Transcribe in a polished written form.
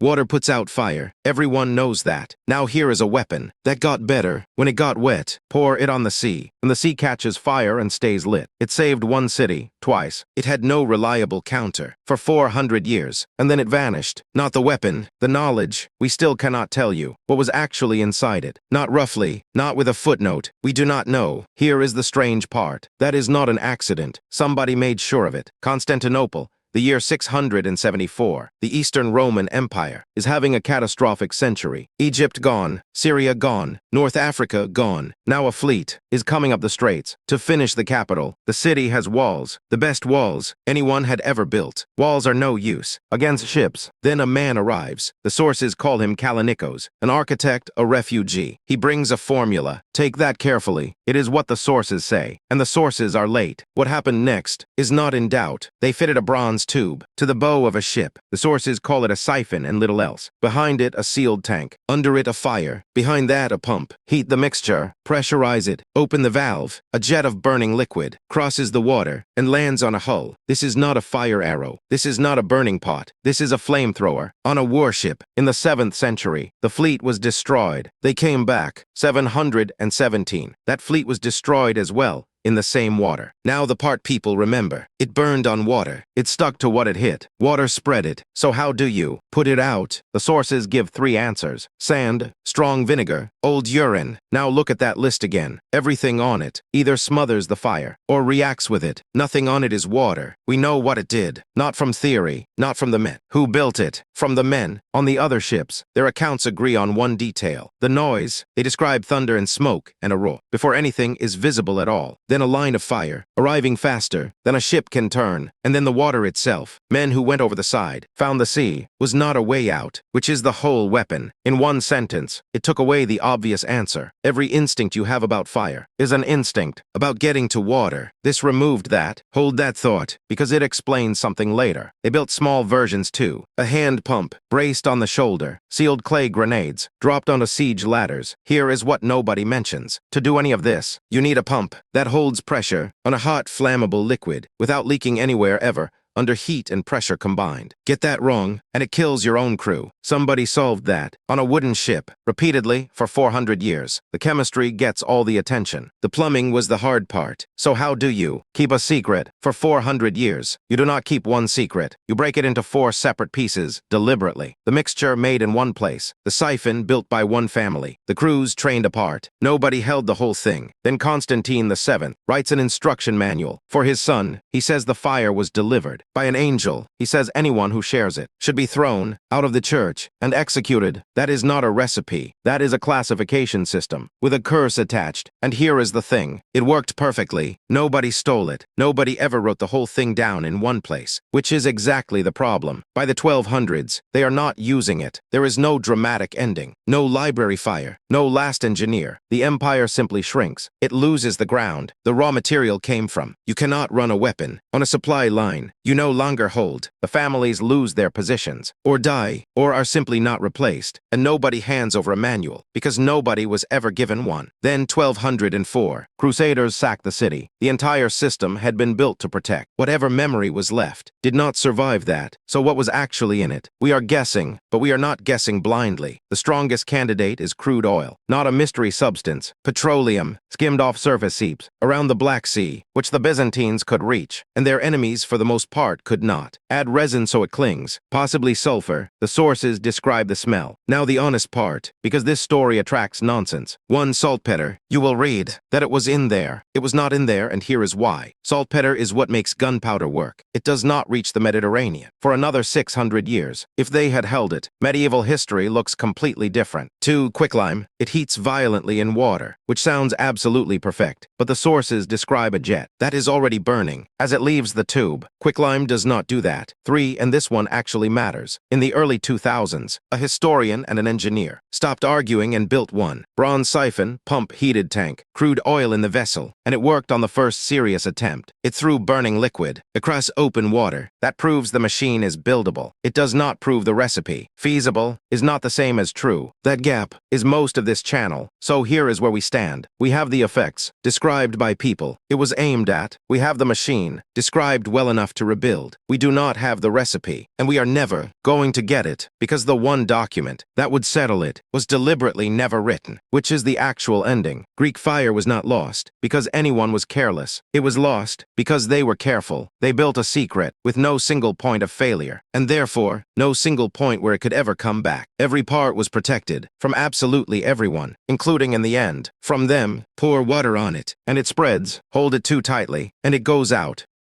Water puts out fire. Everyone knows that. Now here is a weapon that got better. When it got wet, pour it on the sea, and the sea catches fire and stays lit. It saved one city, twice. It had no reliable counter for 400 years, and then it vanished. Not the weapon, the knowledge. We still cannot tell you what was actually inside it. Not roughly, not with a footnote. We do not know. Here is the strange part. That is not an accident. Somebody made sure of it. Constantinople, the year 674, the Eastern Roman Empire, is having a catastrophic century. Egypt gone, Syria gone, North Africa gone. Now a fleet is coming up the straits to finish the capital. The city has walls, the best walls anyone had ever built. Walls are no use against ships. Then a man arrives. The sources call him Kallinikos, an architect, a refugee. He brings a formula. Take that carefully. It is what the sources say, and the sources are late. What happened next is not in doubt. They fitted a bronze tube to the bow of a ship. The sources call it a siphon and little else. Behind it, a sealed tank. Under it, a fire. Behind that, a pump. Heat the mixture, pressurize it, open the valve. A jet of burning liquid crosses the water and lands on a hull. This is not a fire arrow. This is not a burning pot. This is a flamethrower. On a warship. In the 7th century, the fleet was destroyed. They came back. 717. That fleet was destroyed as well, in the same water. Now the part people remember. It burned on water. It stuck to what it hit. Water spread it. So how do you put it out? The sources give 3 answers. Sand, strong vinegar, old urine. Now look at that list again. Everything on it either smothers the fire or reacts with it. Nothing on it is water. We know what it did. Not from theory, not from the men. Who built it? From the men. On the other ships, their accounts agree on one detail. The noise. They describe thunder and smoke and a roar before anything is visible at all. Then a line of fire, arriving faster than a ship can turn, and then the water itself. Men who went over the side found the sea was not a way out, which is the whole weapon. In one sentence, it took away the obvious answer. Every instinct you have about fire is an instinct about getting to water. This removed that. Hold that thought, because it explains something later. They built small versions too. A hand pump, braced on the shoulder, sealed clay grenades, dropped onto siege ladders. Here is what nobody mentions. To do any of this, you need a pump that holds pressure on a hot, flammable liquid without leaking anywhere ever, under heat and pressure combined. Get that wrong, and it kills your own crew. Somebody solved that on a wooden ship, repeatedly for 400 years. The chemistry gets all the attention. The plumbing was the hard part. So how do you keep a secret for 400 years? You do not keep one secret. You break it into 4 separate pieces, deliberately. The mixture made in one place. The siphon built by one family. The crews trained apart. Nobody held the whole thing. Then Constantine VII writes an instruction manual for his son. He says the fire was delivered by an angel. He says anyone who shares it should be thrown out of the church and executed. That is not a recipe. That is a classification system with a curse attached. And here is the thing. It worked perfectly. Nobody stole it. Nobody ever wrote the whole thing down in one place, which is exactly the problem. By the 1200s, they are not using it. There is no dramatic ending, no library fire, no last engineer. The empire simply shrinks. It loses the ground the raw material came from. You cannot run a weapon on a supply line you no longer hold. The families lose their positions, or die, or are simply not replaced, and nobody hands over a manual, because nobody was ever given one. Then 1204, Crusaders sacked the city. The entire system had been built to protect. Whatever memory was left did not survive that. So what was actually in it? We are guessing, but we are not guessing blindly. The strongest candidate is crude oil, not a mystery substance. Petroleum, skimmed off surface seeps around the Black Sea, which the Byzantines could reach, and their enemies for the most part could not. Add resin so it clings, possibly sulfur. The sources describe the smell. Now the honest part, because this story attracts nonsense. 1 saltpetre. You will read that it was in there. It was not in there, and here is why. Saltpetre is what makes gunpowder work. It does not reach the Mediterranean for another 600 years. If they had held it, medieval history looks completely different. 2 quicklime. It heats violently in water, which sounds absolutely perfect, but the sources describe a jet that is already burning as it leaves the tube. Quicklime does not do that. 3, and this one actually matters. In the early 2000s, a historian and an engineer stopped arguing and built one. Bronze siphon, pump, heated tank, crude oil in the vessel, and it worked on the first serious attempt. It threw burning liquid across open water. That proves the machine is buildable. It does not prove the recipe. Feasible is not the same as true. That gap is most of this channel. So here is where we stand. We have the effects described by people it was aimed at. We have the machine described well enough to rebuild. build. We do not have the recipe, and we are never going to get it, because the one document that would settle it was deliberately never written, which is the actual ending. Greek fire was not lost because anyone was careless. It was lost because they were careful. They built a secret with no single point of failure, and therefore no single point where it could ever come back. Every part was protected from absolutely everyone, including in the end. From them, pour water on it, and it spreads. Hold it too tightly, and it goes out.